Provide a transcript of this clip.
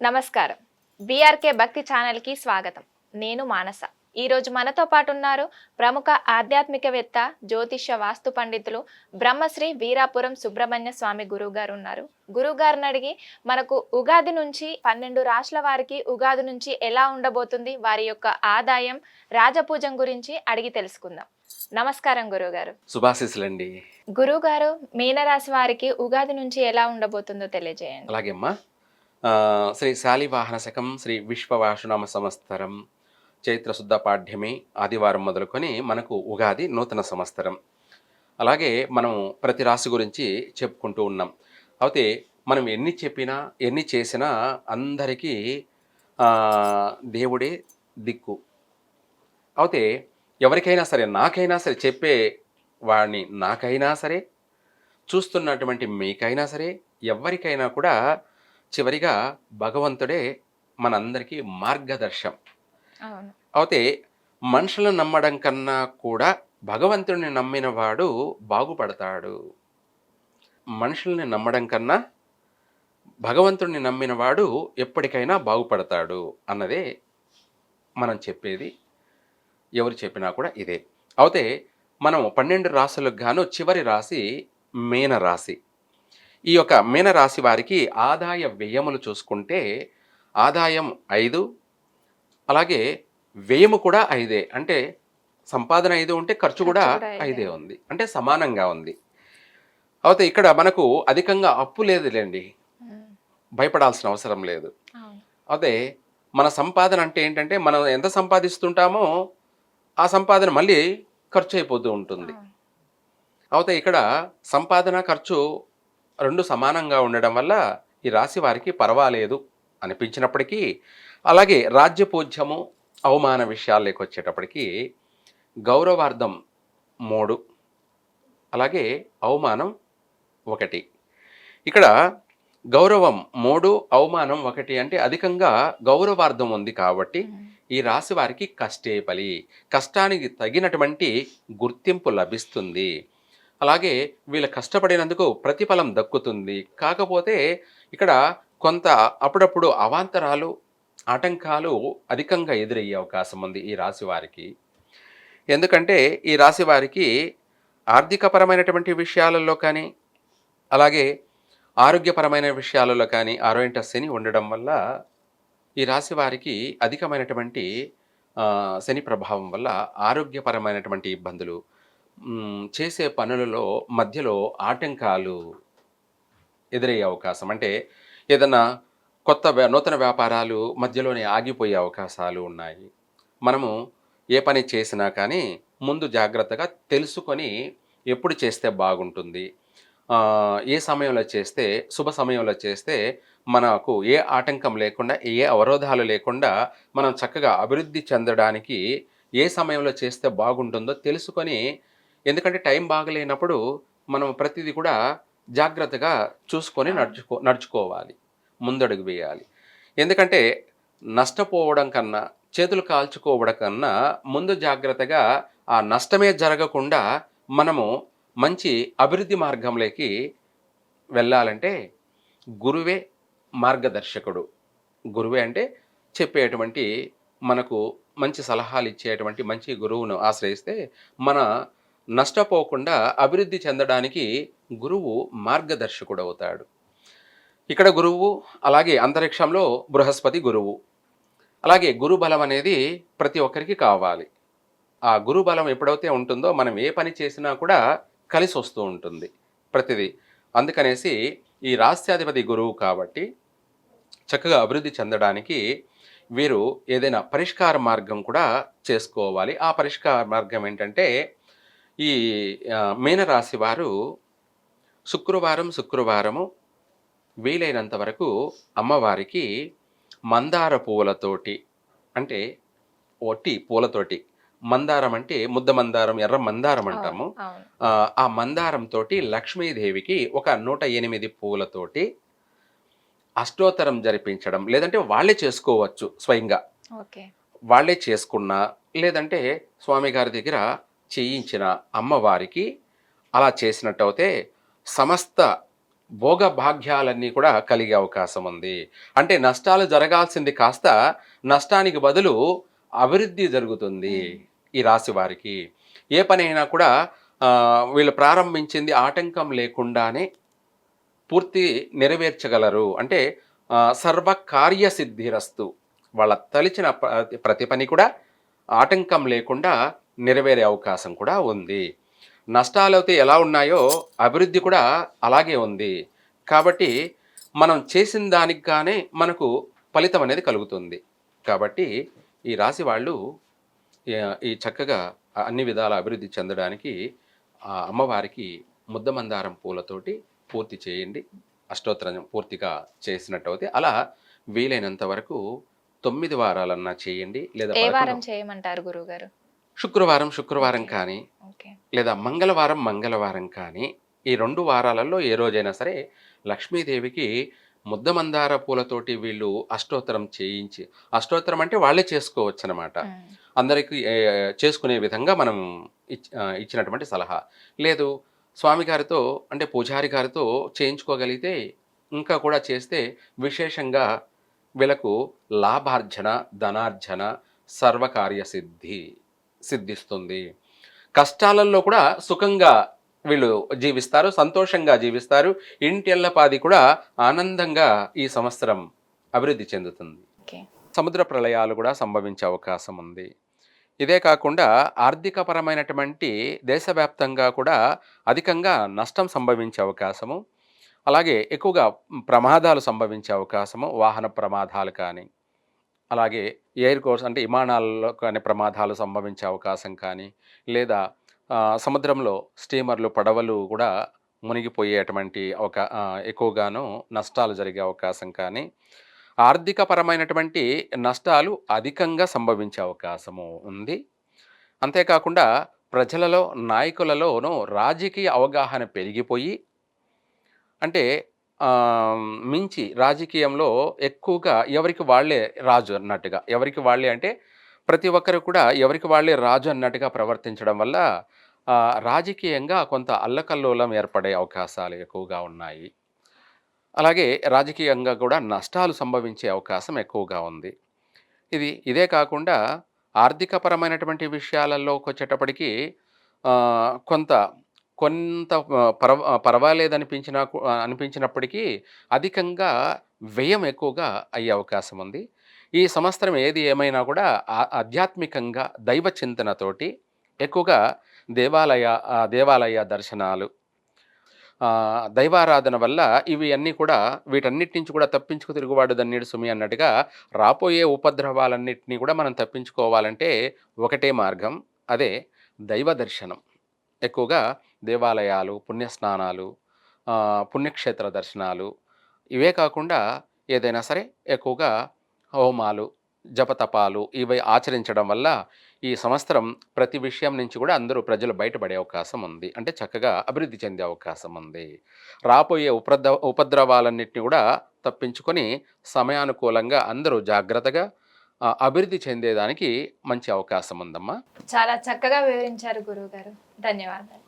నమస్కారం. బీఆర్కే భక్తి ఛానల్కి స్వాగతం. నేను మానస. ఈరోజు మనతో పాటు ఉన్నారు ప్రముఖ ఆధ్యాత్మికవేత్త, జ్యోతిష్య వాస్తు పండితులు బ్రహ్మశ్రీ వీరాపురం సుబ్రహ్మణ్య స్వామి గురువు గారు ఉన్నారు. గురువు గారిని అడిగి మనకు ఉగాది నుంచి 12 రాష్ట్రాల వారికి ఉగాది నుంచి ఎలా ఉండబోతుంది, వారి యొక్క ఆదాయం, రాజపూజం గురించి అడిగి తెలుసుకుందాం. నమస్కారం గురువుగారు. శుభాశీస్సులండి. గురువుగారు, మీనరాశి వారికి ఉగాది నుంచి ఎలా ఉండబోతుందో తెలియజేయండి. అలాగే అమ్మా. శ్రీ శాలివాహన శకం శ్రీ విశ్వవాసునామ సంవత్సరం చైత్రశుద్ధ పాఠ్యమి ఆదివారం మొదలుకొని మనకు ఉగాది నూతన సంవత్సరం. అలాగే మనం ప్రతి రాశి గురించి చెప్పుకుంటూ ఉన్నాం. అయితే మనం ఎన్ని చెప్పినా ఎన్ని చేసినా అందరికీ దేవుడే దిక్కు. అయితే ఎవరికైనా సరే, నాకైనా సరే, చెప్పే వాడిని నాకైనా సరే, చూస్తున్నటువంటి మీకైనా సరే, ఎవరికైనా కూడా చివరిగా భగవంతుడే మనందరికీ మార్గదర్శం. అయితే మనుషులను నమ్మడం కన్నా కూడా భగవంతుడిని నమ్మిన వాడు బాగుపడతాడు. మనుషుల్ని నమ్మడం కన్నా భగవంతుడిని నమ్మిన వాడు ఎప్పటికైనా బాగుపడతాడు అన్నదే మనం చెప్పేది. ఎవరు చెప్పినా కూడా ఇదే. అయితే మనం 12 రాశులకు గాను చివరి రాశి మీనరాశి. ఈ యొక్క మీనరాశి వారికి ఆదాయ వ్యయములు చూసుకుంటే ఆదాయం 5, అలాగే వ్యయము కూడా 5. అంటే సంపాదన 5 ఉంటే ఖర్చు కూడా 5 ఉంది. అంటే సమానంగా ఉంది. అయితే ఇక్కడ మనకు అధికంగా అప్పు లేదులేండి, భయపడాల్సిన అవసరం లేదు. అదే మన సంపాదన అంటే ఏంటంటే మనం ఎంత సంపాదిస్తుంటామో ఆ సంపాదన మళ్ళీ ఖర్చు అయిపోతూ ఉంటుంది. అయితే ఇక్కడ సంపాదన ఖర్చు 2 సమానంగా ఉండడం వల్ల ఈ రాశి వారికి పర్వాలేదు అనిపించినప్పటికీ, అలాగే రాజ్యపూజ్యము అవమాన విషయాల్లోకి వచ్చేటప్పటికి గౌరవార్థం 3, అలాగే అవమానం 1. ఇక్కడ గౌరవం 3, అవమానం 1 అంటే అధికంగా గౌరవార్థం ఉంది కాబట్టి ఈ రాశి వారికి కష్టే ఫలి, కష్టానికి తగినటువంటి గుర్తింపు లభిస్తుంది. అలాగే వీళ్ళు కష్టపడినందుకు ప్రతిఫలం దక్కుతుంది. కాకపోతే ఇక్కడ కొంత అప్పుడప్పుడు అవాంతరాలు, ఆటంకాలు అధికంగా ఎదురయ్యే అవకాశం ఉంది ఈ రాశి వారికి. ఎందుకంటే ఈ రాశి వారికి ఆర్థికపరమైనటువంటి విషయాలలో కానీ, అలాగే ఆరోగ్యపరమైన విషయాలలో కానీ 6వ ఇంట శని ఉండడం వల్ల ఈ రాశి వారికి అధికమైనటువంటి శని ప్రభావం వల్ల ఆరోగ్యపరమైనటువంటి ఇబ్బందులు, చేసే పనులలో మధ్యలో ఆటంకాలు ఎదురయ్యే అవకాశం. అంటే ఏదన్నా నూతన వ్యాపారాలు మధ్యలోనే ఆగిపోయే అవకాశాలు ఉన్నాయి. మనము ఏ పని చేసినా కానీ ముందు జాగ్రత్తగా తెలుసుకొని ఎప్పుడు చేస్తే బాగుంటుంది, ఏ సమయంలో చేస్తే, శుభ సమయంలో చేస్తే మనకు ఏ ఆటంకం లేకుండా, ఏ అవరోధాలు లేకుండా మనం చక్కగా అభివృద్ధి చెందడానికి ఏ సమయంలో చేస్తే బాగుంటుందో తెలుసుకొని, ఎందుకంటే టైం బాగలేనప్పుడు మనం ప్రతిదీ కూడా జాగ్రత్తగా చూసుకొని నడుచుకోవాలి, ముందడుగు వేయాలి. ఎందుకంటే నష్టపోవడం కన్నా, చేతులు కాల్చుకోవడం కన్నా ముందు జాగ్రత్తగా ఆ నష్టమే జరగకుండా మనము మంచి అభివృద్ధి మార్గంలోకి వెళ్ళాలంటే గురువే మార్గదర్శకుడు. గురువే అంటే చెప్పేటువంటి, మనకు మంచి సలహాలు ఇచ్చేటువంటి మంచి గురువును ఆశ్రయిస్తే మన నష్టపోకుండా అభివృద్ధి చెందడానికి గురువు మార్గదర్శకుడు అవుతాడు. ఇక్కడ గురువు, అలాగే అంతరిక్షంలో బృహస్పతి గురువు. అలాగే గురుబలం అనేది ప్రతి ఒక్కరికి కావాలి. ఆ గురుబలం ఎప్పుడైతే ఉంటుందో మనం ఏ పని చేసినా కూడా కలిసి వస్తూ ఉంటుంది ప్రతిదీ. అందుకనేసి ఈ రాష్ట్రాధిపతి గురువు కాబట్టి చక్కగా అభివృద్ధి చెందడానికి వీరు ఏదైనా పరిష్కార మార్గం కూడా చేసుకోవాలి. ఆ పరిష్కార మార్గం ఏంటంటే, ఈ మీనరాశి వారు శుక్రవారము వీలైనంత వరకు అమ్మవారికి మందార పువ్వులతోటి, అంటే ఒట్టి పూలతోటి, మందారం అంటే ముద్ద మందారం, ఎర్ర మందారం అంటాము, ఆ మందారం తోటి లక్ష్మీదేవికి ఒక 108 పువ్వులతోటి అష్టోత్తరం జరిపించడం, లేదంటే వాళ్ళే చేసుకోవచ్చు స్వయంగా, వాళ్ళే చేసుకున్నా, లేదంటే స్వామి గారి దగ్గర చేయించిన అమ్మవారికి అలా చేసినట్టయితే సమస్త భోగ భాగ్యాలన్నీ కూడా కలిగే అవకాశం ఉంది. అంటే నష్టాలు జరగాల్సింది కాస్త నష్టానికి బదులు అభివృద్ధి జరుగుతుంది ఉమ్, ఈ రాశి వారికి. ఏ పనైనా కూడా వీళ్ళు ప్రారంభించింది ఆటంకం లేకుండానే పూర్తి నెరవేర్చగలరు. అంటే సర్వ కార్యసిద్ధిరస్తు. వాళ్ళ తలిచిన ప్రతి పని కూడా ఆటంకం లేకుండా నెరవేరే అవకాశం కూడా ఉంది. నష్టాలైతే ఎలా ఉన్నాయో అభివృద్ధి కూడా అలాగే ఉంది. కాబట్టి మనం చేసిన దానికి గానే మనకు ఫలితం అనేది కలుగుతుంది. కాబట్టి ఈ రాశి వాళ్ళు ఈ చక్కగా అన్ని విధాల అభివృద్ధి చెందడానికి ఆ అమ్మవారికి ముద్దమందారం పూలతోటి పూర్తి చేయండి. అష్టోత్తరం పూర్తిగా చేసినట్టయితే అలా వీలైనంత వరకు 9 వారాలన్నా చేయండి. లేదా ఏ 11 వారం చేయమంటారు గురువుగారు? శుక్రవారం ఓకే. కానీ, ఓకే. లేదా మంగళవారం కానీ, ఈ 2 వారాలలో ఏ రోజైనా సరే లక్ష్మీదేవికి ముద్దమందార పూలతోటి వీళ్ళు అష్టోత్తరం చేయించి, అష్టోత్తరం అంటే వాళ్ళే చేసుకోవచ్చనమాట. ఉమ్, అందరికి చేసుకునే విధంగా మనం ఇచ్చినటువంటి సలహా. లేదు స్వామి గారితో అంటే పూజారి గారితో చేయించుకోగలిగితే ఇంకా కూడా చేస్తే విశేషంగా వీళ్ళకు లాభార్జన, ధనార్జన, సర్వకార్య సిద్ధిస్తుంది. కష్టాలలో కూడా సుఖంగా వీళ్ళు జీవిస్తారు, సంతోషంగా జీవిస్తారు. ఇంటిల్లపాది కూడా ఆనందంగా ఈ సంవత్సరం అభివృద్ధి చెందుతుంది. ఓకే. సముద్ర ప్రళయాలు కూడా సంభవించే అవకాశం ఉంది. ఇదే కాకుండా ఆర్థికపరమైనటువంటి దేశవ్యాప్తంగా కూడా అధికంగా నష్టం సంభవించే అవకాశము, అలాగే ఎక్కువగా ప్రమాదాలు సంభవించే అవకాశము, వాహన ప్రమాదాలు కానీ, అలాగే ఎయిర్ కోర్స్ అంటే విమానాల్లో కానీ ప్రమాదాలు సంభవించే అవకాశం కానీ, లేదా సముద్రంలో స్టీమర్లు, పడవలు కూడా మునిగిపోయేటువంటి ఎక్కువగాను నష్టాలు జరిగే అవకాశం కానీ, ఆర్థికపరమైనటువంటి నష్టాలు అధికంగా సంభవించే అవకాశము ఉంది. అంతేకాకుండా ప్రజలలో, నాయకులలోనూ రాజకీయ అవగాహన పెరిగిపోయి అంటే మించి రాజకీయంలో ఎక్కువగా ఎవరికి వాళ్ళే రాజు అన్నట్టుగా, ఎవరికి వాళ్ళే అంటే ప్రతి ఒక్కరు కూడా ఎవరికి వాళ్ళే రాజు అన్నట్టుగా ప్రవర్తించడం వల్ల రాజకీయంగా కొంత అల్లకల్లోలం ఏర్పడే అవకాశాలు ఎక్కువగా ఉన్నాయి. అలాగే రాజకీయంగా కూడా నష్టాలు సంభవించే అవకాశం ఎక్కువగా ఉంది. ఇదే కాకుండా ఆర్థికపరమైనటువంటి విషయాలలోకొచ్చేటప్పటికి కొంత కొంత అనిపించినప్పటికీ అధికంగా వ్యయం ఎక్కువగా అయ్యే అవకాశం ఉంది. ఈ సంవత్సరం ఏది ఏమైనా కూడా ఆధ్యాత్మికంగా దైవ చింతనతోటి ఎక్కువగా దేవాలయ దర్శనాలు, దైవారాధన వల్ల ఇవి అన్నీ కూడా వీటన్నిటి నుంచి కూడా తప్పించుకు తిరుగువాడు దన్నీడు సుమి అన్నట్టుగా రాబోయే ఉపద్రవాలన్నిటినీ కూడా మనం తప్పించుకోవాలంటే ఒకటే మార్గం, అదే దైవ దర్శనం. ఎక్కువగా దేవాలయాలు, పుణ్యస్నానాలు, పుణ్యక్షేత్ర దర్శనాలు, ఇవే కాకుండా ఏదైనా సరే ఎక్కువగా హోమాలు, జపతపాలు ఇవి ఆచరించడం వల్ల ఈ సంవత్సరం ప్రతి విషయం నుంచి కూడా అందరూ ప్రజలు బయటపడే అవకాశం ఉంది. అంటే చక్కగా అభివృద్ధి చెందే అవకాశం ఉంది. రాబోయే ఉపద్రవాలన్నిటిని కూడా తప్పించుకొని సమయానుకూలంగా అందరూ జాగ్రత్తగా అభివృద్ధి చెందేదానికి మంచి అవకాశం ఉందమ్మా. చాలా చక్కగా వివరించారు గురువుగారు. ధన్యవాదాలు.